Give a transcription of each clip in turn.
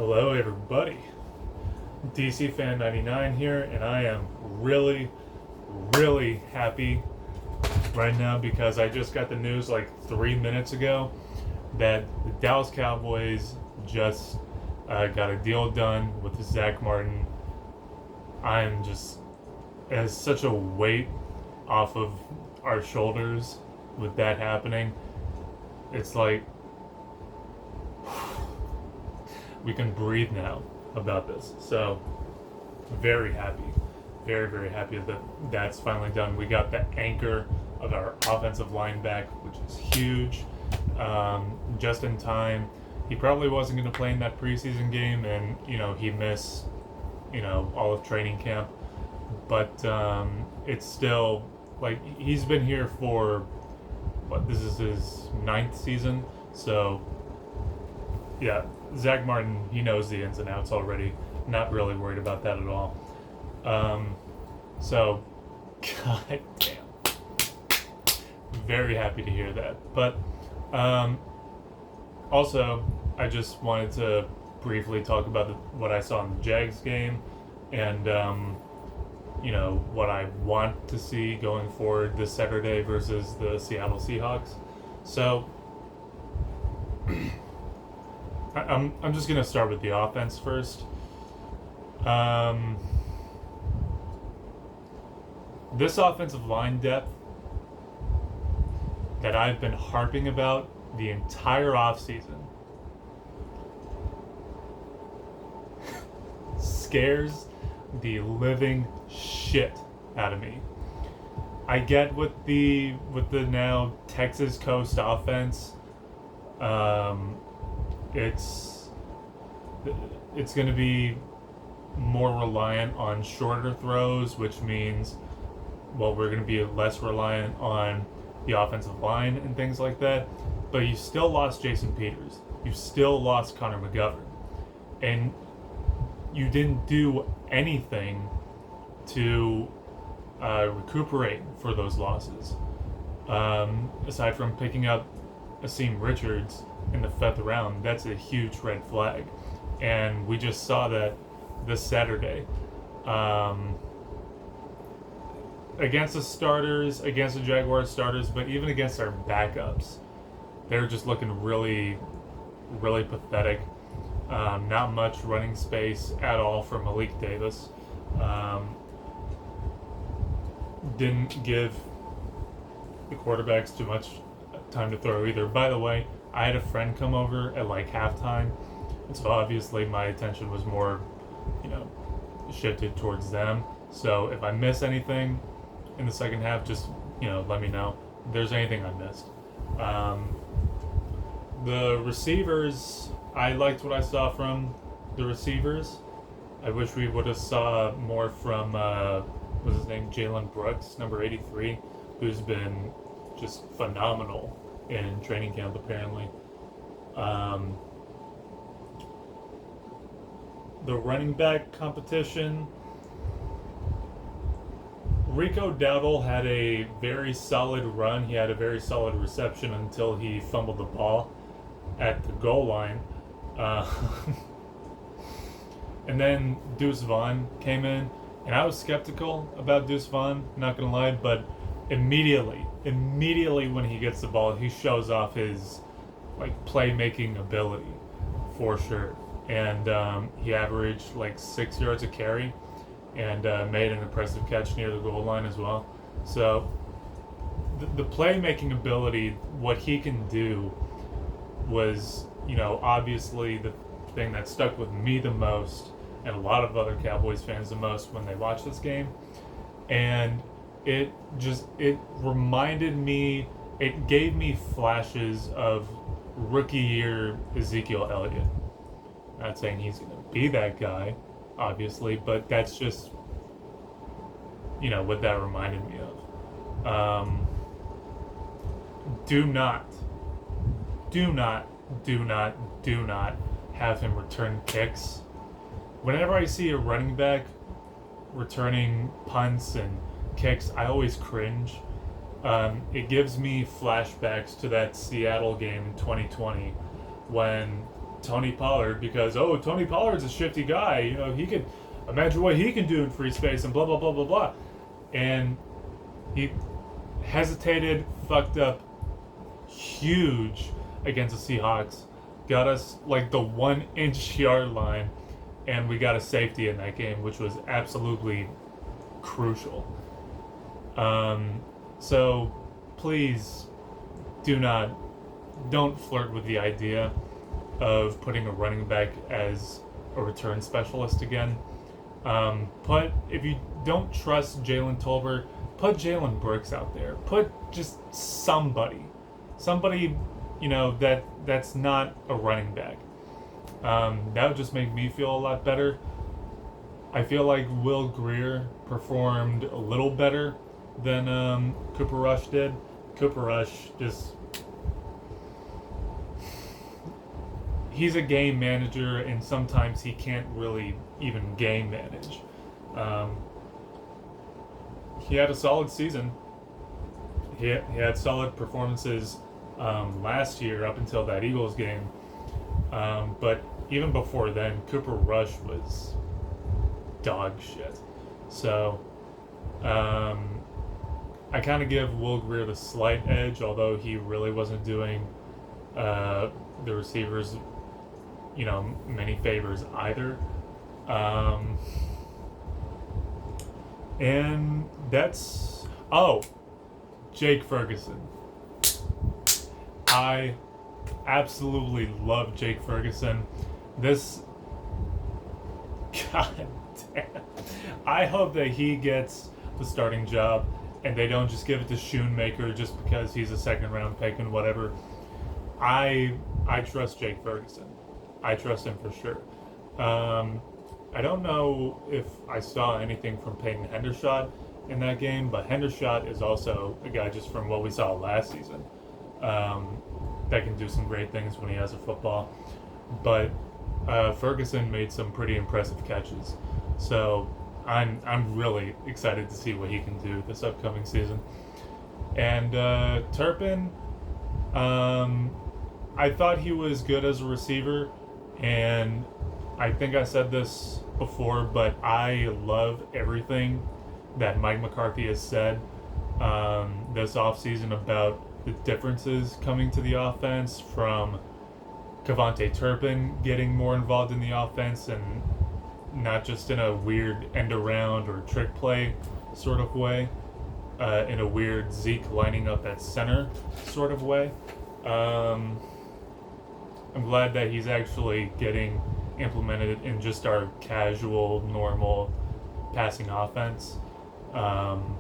Hello, everybody. DC Fan 99 here, and I am really, really happy right now because I just got the news like 3 minutes ago that the Dallas Cowboys just got a deal done with Zach Martin. I'm just, it has such a weight off of our shoulders with that happening. It's like we can breathe now about this. So, very happy. Very, very happy that that's finally done. We got the anchor of our offensive line back, which is huge. Just in time. He probably wasn't going to play in that preseason game, and, he missed, all of training camp. But it's still, like, he's been here for, this is his 9th season. So, yeah, Zach Martin, he knows the ins and outs already. Not really worried about that at all. So, god damn. Very happy to hear that. But, also, I just wanted to briefly talk about what I saw in the Jags game and, what I want to see going forward this Saturday versus the Seattle Seahawks. So, I'm just going to start with the offense first. This offensive line depth that I've been harping about the entire offseason scares the living shit out of me. I get with the now Texas Coast offense, it's going to be more reliant on shorter throws, which means, we're going to be less reliant on the offensive line and things like that. But you still lost Jason Peters. You still lost Connor McGovern. And you didn't do anything to recuperate for those losses. Aside from picking up Asim Richards in the 5th round, that's a huge red flag. And we just saw that this Saturday. Against the starters, against the Jaguars starters, but even against our backups, they're just looking really, really pathetic. Not much running space at all for Malik Davis. Didn't give the quarterbacks too much time to throw either. By the way, I had a friend come over at like halftime, and so obviously my attention was more, shifted towards them. So if I miss anything in the second half, just, let me know if there's anything I missed. The receivers, I liked what I saw from the receivers. I wish we would have saw more from, what's his name, Jalen Brooks, number 83, who's been just phenomenal in training camp apparently. The running back competition, Rico Dowdle had a very solid run. He had a very solid reception until he fumbled the ball at the goal line. And then Deuce Vaughn came in, and I was skeptical about Deuce Vaughn, not gonna lie, but immediately when he gets the ball, he shows off his playmaking ability for sure. And he averaged 6 yards a carry and made an impressive catch near the goal line as well. So the playmaking ability, what he can do was, obviously the thing that stuck with me the most and a lot of other Cowboys fans the most when they watched this game. And it reminded me, it gave me flashes of rookie year Ezekiel Elliott. Not saying he's going to be that guy, obviously, but that's just, what that reminded me of. Do not have him return kicks. Whenever I see a running back returning punts and kicks, I always cringe. It gives me flashbacks to that Seattle game in 2020 when Tony Pollard because, oh, Tony Pollard's a shifty guy. You know, he could imagine what he can do in free space and blah, blah, blah, blah, blah. And he hesitated, fucked up huge against the Seahawks, got us like the 1 inch yard line, and we got a safety in that game, which was absolutely crucial. So please don't flirt with the idea of putting a running back as a return specialist again. If you don't trust Jalen Tolbert, put Jalen Brooks out there. Put just somebody, you know, that's not a running back. That would just make me feel a lot better. I feel like Will Grier performed a little better than Cooper Rush did. Cooper Rush he's a game manager, and sometimes he can't really even game manage. He had a solid season. He had solid performances last year up until that Eagles game. But even before then, Cooper Rush was dog shit. So I kind of give Will Grier the slight edge, although he really wasn't doing the receivers, you know, many favors either. And that's... Oh, Jake Ferguson. I absolutely love Jake Ferguson. God damn. I hope that he gets the starting job and they don't just give it to Schoonmaker just because he's a second round pick and whatever. I trust Jake Ferguson. I trust him for sure. I don't know if I saw anything from Peyton Hendershot in that game, but Hendershot is also a guy, just from what we saw last season, that can do some great things when he has a football. But Ferguson made some pretty impressive catches, so I'm really excited to see what he can do this upcoming season. And Turpin, I thought he was good as a receiver, and I think I said this before, but I love everything that Mike McCarthy has said this offseason about the differences coming to the offense, from Kevontae Turpin getting more involved in the offense, and not just in a weird end around or trick play sort of way, in a weird Zeke lining up at center sort of way. I'm glad that he's actually getting implemented in just our casual, normal passing offense. I'm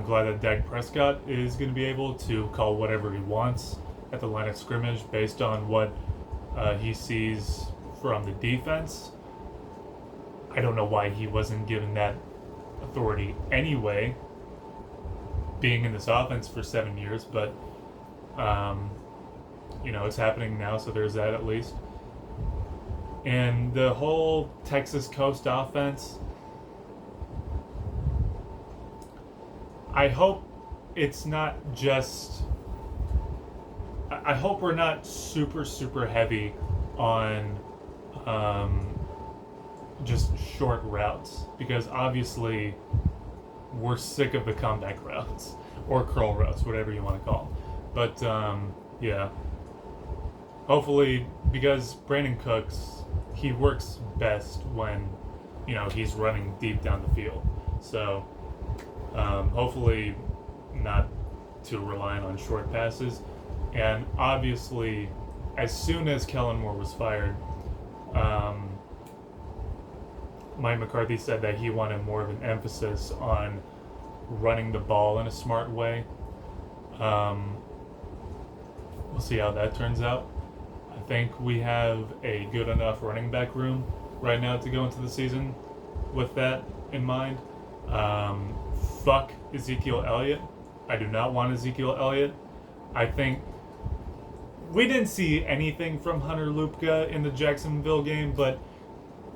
glad that Dak Prescott is going to be able to call whatever he wants at the line of scrimmage based on what he sees from the defense. I don't know why he wasn't given that authority anyway, being in this offense for 7 years, but you know, it's happening now, so there's that at least. And the whole Texas Coast offense, I hope it's not just... I hope we're not super, super heavy on just short routes, because obviously we're sick of the comeback routes, or curl routes, whatever you want to call them. But yeah, hopefully, because Brandon Cooks, he works best when, you know, he's running deep down the field. So hopefully not too reliant on short passes. And obviously, as soon as Kellen Moore was fired, Mike McCarthy said that he wanted more of an emphasis on running the ball in a smart way. We'll see how that turns out. I think we have a good enough running back room right now to go into the season with that in mind. Fuck Ezekiel Elliott. I do not want Ezekiel Elliott. I think we didn't see anything from Hunter Lupka in the Jacksonville game, but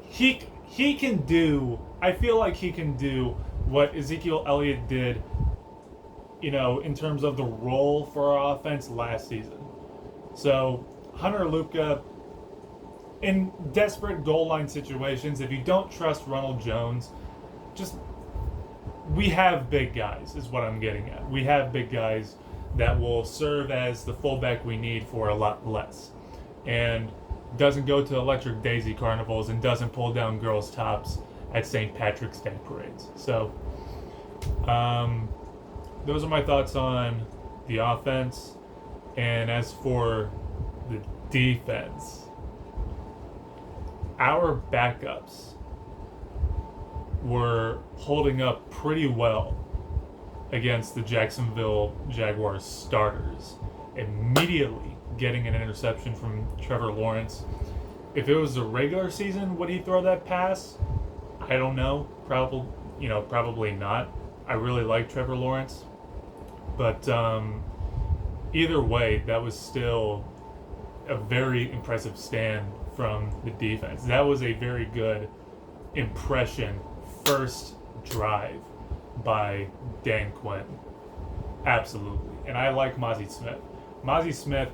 he can do... I feel like he can do what Ezekiel Elliott did, you know, in terms of the role for our offense last season. So Hunter Lupka, in desperate goal line situations, if you don't trust Ronald Jones, just we have big guys, is what I'm getting at. We have big guys that will serve as the fullback we need for a lot less, and doesn't go to electric daisy carnivals and doesn't pull down girls' tops at St. Patrick's Day parades. So, those are my thoughts on the offense. And as for the defense, our backups were holding up pretty well against the Jacksonville Jaguars starters, immediately getting an interception from Trevor Lawrence. If it was a regular season, would he throw that pass? I don't know. Probably not. I really like Trevor Lawrence, but either way, that was still a very impressive stand from the defense. That was a very good impression first drive by Dan Quinn. Absolutely. And I like Mozzie Smith. Mozzie Smith,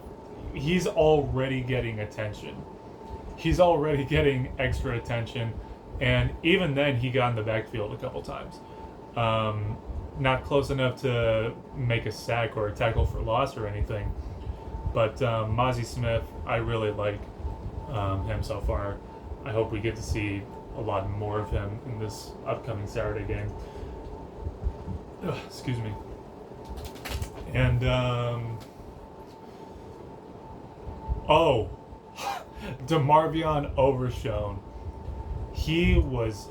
he's already getting attention. He's already getting extra attention. And even then, he got in the backfield a couple times. Not close enough to make a sack or a tackle for loss or anything. But Mozzie Smith, I really like him so far. I hope we get to see a lot more of him in this upcoming Saturday game. Excuse me. And, DeMarvion Overshown. He was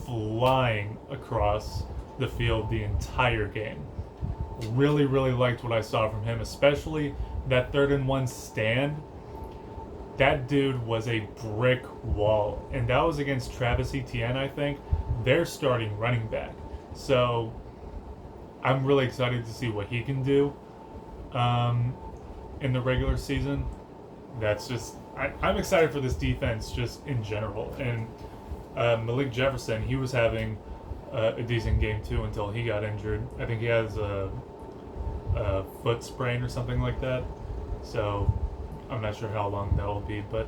flying across the field the entire game. Really, really liked what I saw from him, especially that 3rd-and-1 stand. That dude was a brick wall, and that was against Travis Etienne, I think, their starting running back. So I'm really excited to see what he can do in the regular season. That's just I'm excited for this defense just in general. And Malik Jefferson, he was having a decent game too until he got injured. I think he has a foot sprain or something like that. So I'm not sure how long that will be, but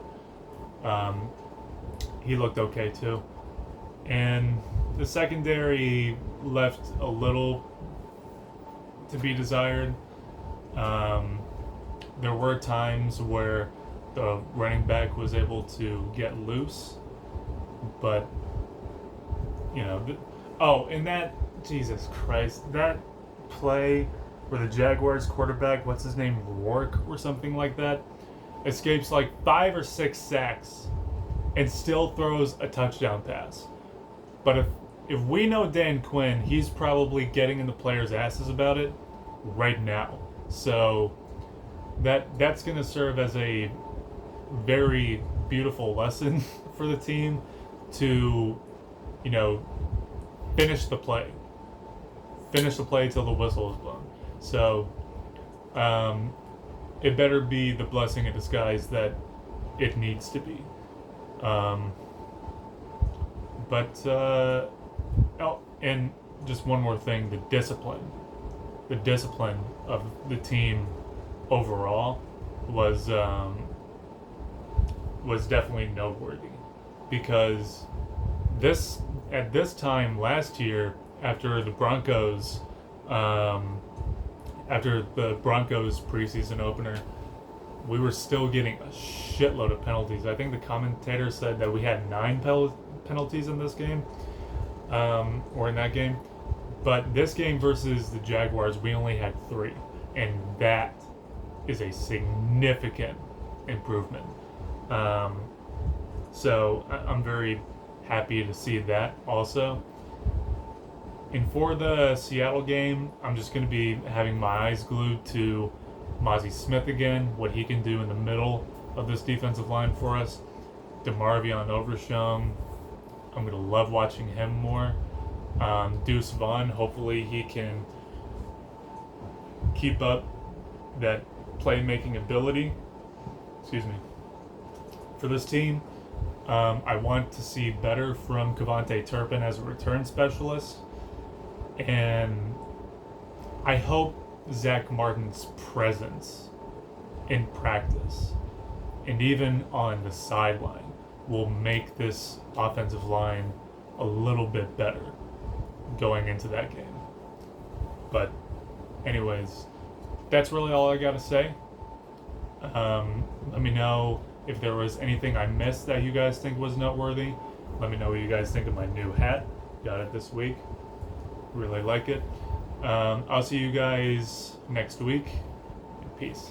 he looked okay too. And the secondary left a little to be desired. There were times where the running back was able to get loose, but and that, Jesus Christ, that play where the Jaguars quarterback, what's his name, Rourke or something like that, escapes like 5 or 6 sacks and still throws a touchdown pass. But if we know Dan Quinn, he's probably getting in the players' asses about it right now. So that's going to serve as a very beautiful lesson for the team to, finish the play till the whistle is blown. So it better be the blessing in disguise that it needs to be. And just one more thing, the discipline of the team overall was definitely noteworthy, because at this time last year, after the Broncos preseason opener, we were still getting a shitload of penalties. I think the commentator said that we had 9 penalties in this game, or in that game. But this game versus the Jaguars, we only had 3, and that is a significant improvement. So I'm very happy to see that also. And for the Seattle game, I'm just going to be having my eyes glued to Mozzie Smith again, what he can do in the middle of this defensive line for us. DeMarvion Overshown, I'm going to love watching him more. Deuce Vaughn, hopefully he can keep up that playmaking ability. For this team. I want to see better from Kevontae Turpin as a return specialist. And I hope Zach Martin's presence in practice and even on the sideline will make this offensive line a little bit better going into that game. But anyways, that's really all I gotta say. Let me know if there was anything I missed that you guys think was noteworthy. Let me know what you guys think of my new hat. Got it this week. Really like it. I'll see you guys next week. Peace.